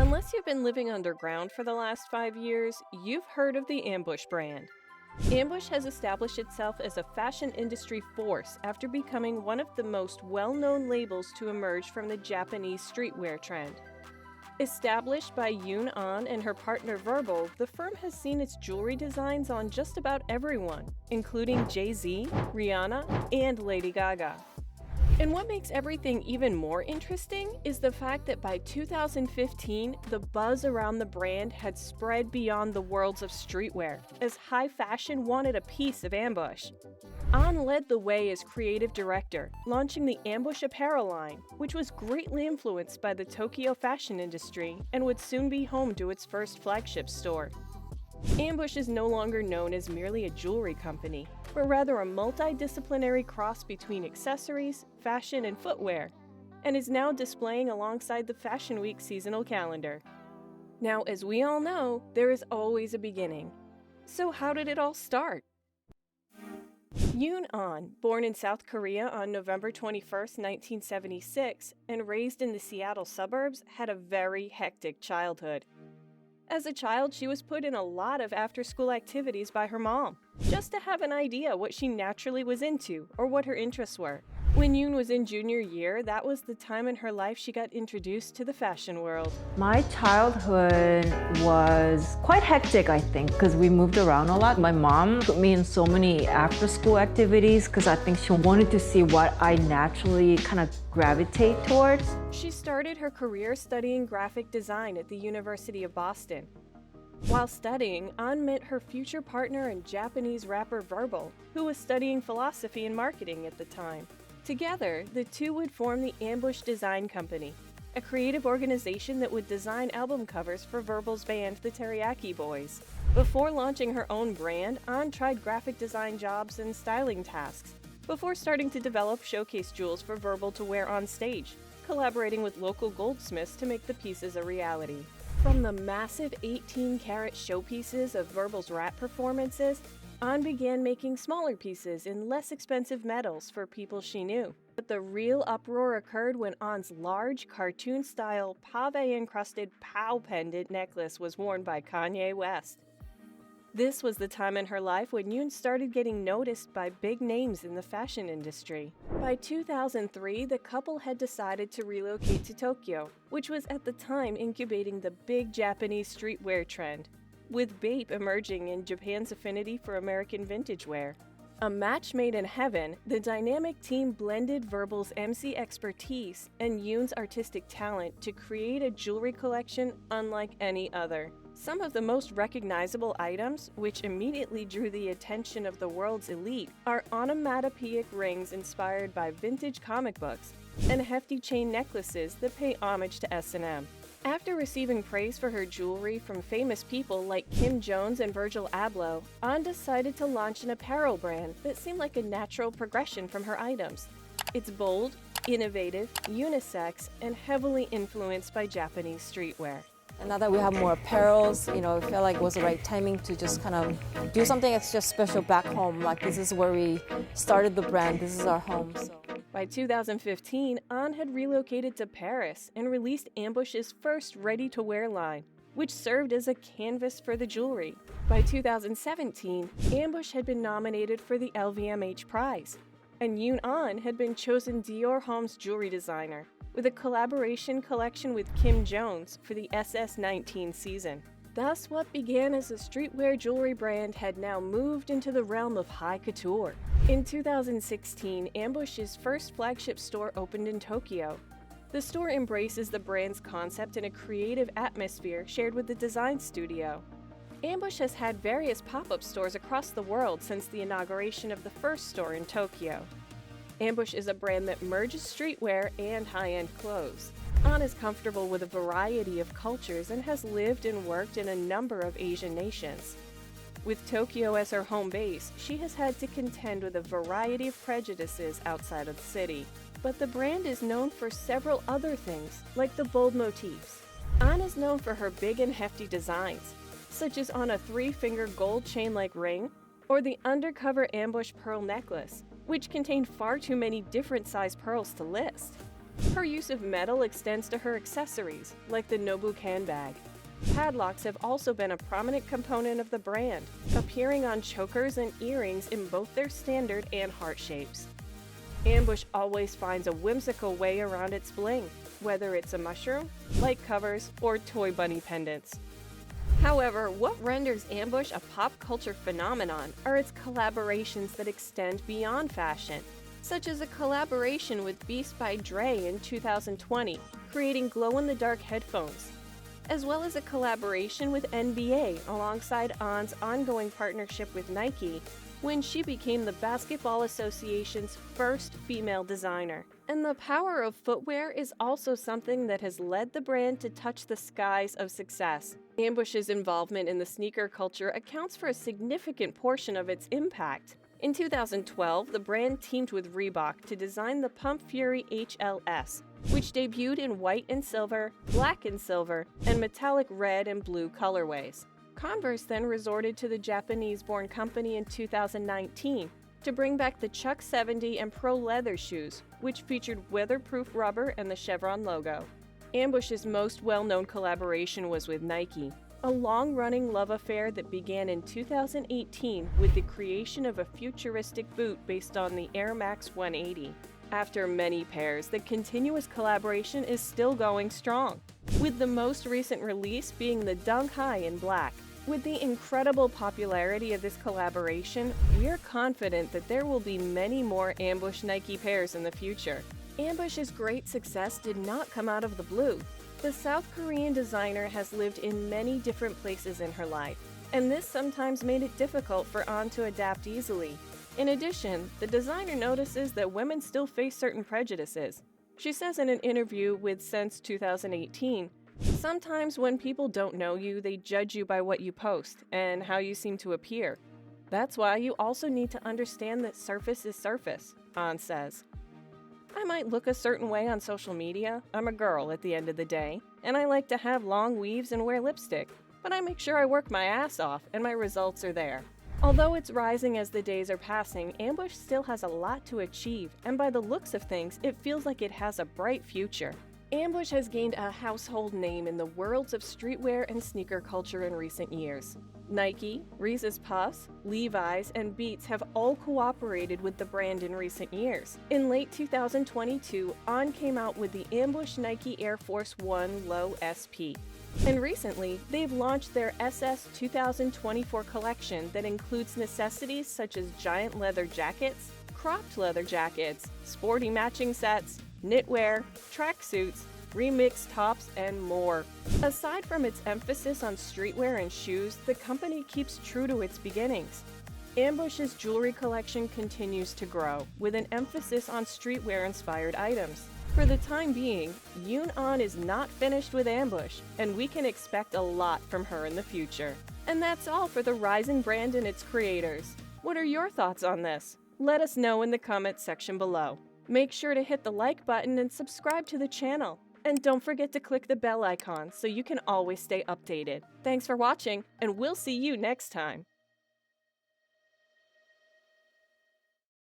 Unless you've been living underground for the last 5 years, you've heard of the Ambush brand. Ambush has established itself as a fashion industry force after becoming one of the most well-known labels to emerge from the Japanese streetwear trend. Established by Yoon Ahn and her partner Verbal, the firm has seen its jewelry designs on just about everyone, including Jay-Z, Rihanna, and Lady Gaga. And what makes everything even more interesting is the fact that by 2015, the buzz around the brand had spread beyond the worlds of streetwear, as high fashion wanted a piece of Ambush. Ahn led the way as creative director, launching the Ambush apparel line, which was greatly influenced by the Tokyo fashion industry and would soon be home to its first flagship store. Ambush is no longer known as merely a jewelry company, but rather a multidisciplinary cross between accessories, fashion, and footwear, and is now displaying alongside the Fashion Week seasonal calendar. Now, as we all know, there is always a beginning. So how did it all start? Yoon Ahn, born in South Korea on November 21, 1976, and raised in the Seattle suburbs, had a very hectic childhood. As a child, she was put in a lot of after-school activities by her mom, just to have an idea what she naturally was into or what her interests were. When Yoon was in junior year, that was the time in her life she got introduced to the fashion world. My childhood was quite hectic, I think, because we moved around a lot. My mom put me in so many after-school activities because I think she wanted to see what I naturally kind of gravitate towards. She started her career studying graphic design at the University of Boston. While studying, Ahn met her future partner and Japanese rapper Verbal, who was studying philosophy and marketing at the time. Together, the two would form the Ambush Design Company, a creative organization that would design album covers for Verbal's band, the Teriyaki Boys. Before launching her own brand, Ahn tried graphic design jobs and styling tasks, before starting to develop showcase jewels for Verbal to wear on stage, collaborating with local goldsmiths to make the pieces a reality. From the massive 18-karat showpieces of Verbal's rap performances, Ahn began making smaller pieces in less expensive metals for people she knew. But the real uproar occurred when Ahn's large, cartoon-style, pave-encrusted POW pendant necklace was worn by Kanye West. This was the time in her life when Yoon started getting noticed by big names in the fashion industry. By 2003, the couple had decided to relocate to Tokyo, which was at the time incubating the big Japanese streetwear trend, with Bape emerging in Japan's affinity for American vintage wear. A match made in heaven, the dynamic team blended Verbal's MC expertise and Yoon's artistic talent to create a jewelry collection unlike any other. Some of the most recognizable items, which immediately drew the attention of the world's elite, are onomatopoeic rings inspired by vintage comic books and hefty chain necklaces that pay homage to S&M. After receiving praise for her jewelry from famous people like Kim Jones and Virgil Abloh, Ahn decided to launch an apparel brand that seemed like a natural progression from her items. It's bold, innovative, unisex, and heavily influenced by Japanese streetwear. And now that we have more apparels, I felt like it was the right timing to just kind of do something extra special back home. Like, this is where we started the brand, this is our home. So. By 2015, Ahn had relocated to Paris and released Ambush's first ready-to-wear line, which served as a canvas for the jewelry. By 2017, Ambush had been nominated for the LVMH prize, and Yoon Ahn had been chosen Dior Homme's jewelry designer, with a collaboration collection with Kim Jones for the SS19 season. Thus, what began as a streetwear jewelry brand had now moved into the realm of high couture. In 2016, Ambush's first flagship store opened in Tokyo. The store embraces the brand's concept in a creative atmosphere shared with the design studio. Ambush has had various pop-up stores across the world since the inauguration of the first store in Tokyo. Ambush is a brand that merges streetwear and high-end clothes. Ahn is comfortable with a variety of cultures and has lived and worked in a number of Asian nations. With Tokyo as her home base, she has had to contend with a variety of prejudices outside of the city. But the brand is known for several other things, like the bold motifs. Ahn is known for her big and hefty designs, such as on a 3-finger gold chain-like ring, or the undercover Ambush pearl necklace, which contained far too many different size pearls to list. Her use of metal extends to her accessories, like the Nobu handbag. Padlocks have also been a prominent component of the brand, appearing on chokers and earrings in both their standard and heart shapes. Ambush always finds a whimsical way around its bling, whether it's a mushroom, light covers, or toy bunny pendants. However, what renders Ambush a pop culture phenomenon are its collaborations that extend beyond fashion, such as a collaboration with Beast by Dre in 2020, creating glow-in-the-dark headphones, as well as a collaboration with NBA alongside Ahn's ongoing partnership with Nike when she became the Basketball Association's first female designer. And the power of footwear is also something that has led the brand to touch the skies of success. Ambush's involvement in the sneaker culture accounts for a significant portion of its impact. In 2012, the brand teamed with Reebok to design the Pump Fury HLS, which debuted in white and silver, black and silver, and metallic red and blue colorways. Converse then resorted to the Japanese-born company in 2019 to bring back the Chuck 70 and Pro leather shoes, which featured weatherproof rubber and the chevron logo. Ambush's most well-known collaboration was with Nike, a long-running love affair that began in 2018 with the creation of a futuristic boot based on the Air Max 180. After many pairs, the continuous collaboration is still going strong, with the most recent release being the Dunk High in black. With the incredible popularity of this collaboration, we're confident that there will be many more Ambush Nike pairs in the future. Ambush's great success did not come out of the blue. The South Korean designer has lived in many different places in her life, and this sometimes made it difficult for Ahn to adapt easily. In addition, the designer notices that women still face certain prejudices. She says in an interview with Sense 2018, "Sometimes when people don't know you, they judge you by what you post and how you seem to appear. That's why you also need to understand that surface is surface," Ahn says. "I might look a certain way on social media. I'm a girl at the end of the day, and I like to have long weaves and wear lipstick, but I make sure I work my ass off and my results are there." Although it's rising as the days are passing, Ambush still has a lot to achieve, and by the looks of things, it feels like it has a bright future. Ambush has gained a household name in the worlds of streetwear and sneaker culture in recent years. Nike, Reese's Puffs, Levi's, and Beats have all cooperated with the brand in recent years. In late 2022, Ahn came out with the Ambush Nike Air Force 1 Low SP. And recently, they've launched their SS 2024 collection that includes necessities such as giant leather jackets, cropped leather jackets, sporty matching sets, knitwear, tracksuits, remixed tops, and more. Aside from its emphasis on streetwear and shoes, the company keeps true to its beginnings. Ambush's jewelry collection continues to grow, with an emphasis on streetwear-inspired items. For the time being, Yoon Ahn is not finished with Ambush, and we can expect a lot from her in the future. And that's all for the rising brand and its creators. What are your thoughts on this? Let us know in the comments section below. Make sure to hit the like button and subscribe to the channel. And don't forget to click the bell icon so you can always stay updated. Thanks for watching, and we'll see you next time.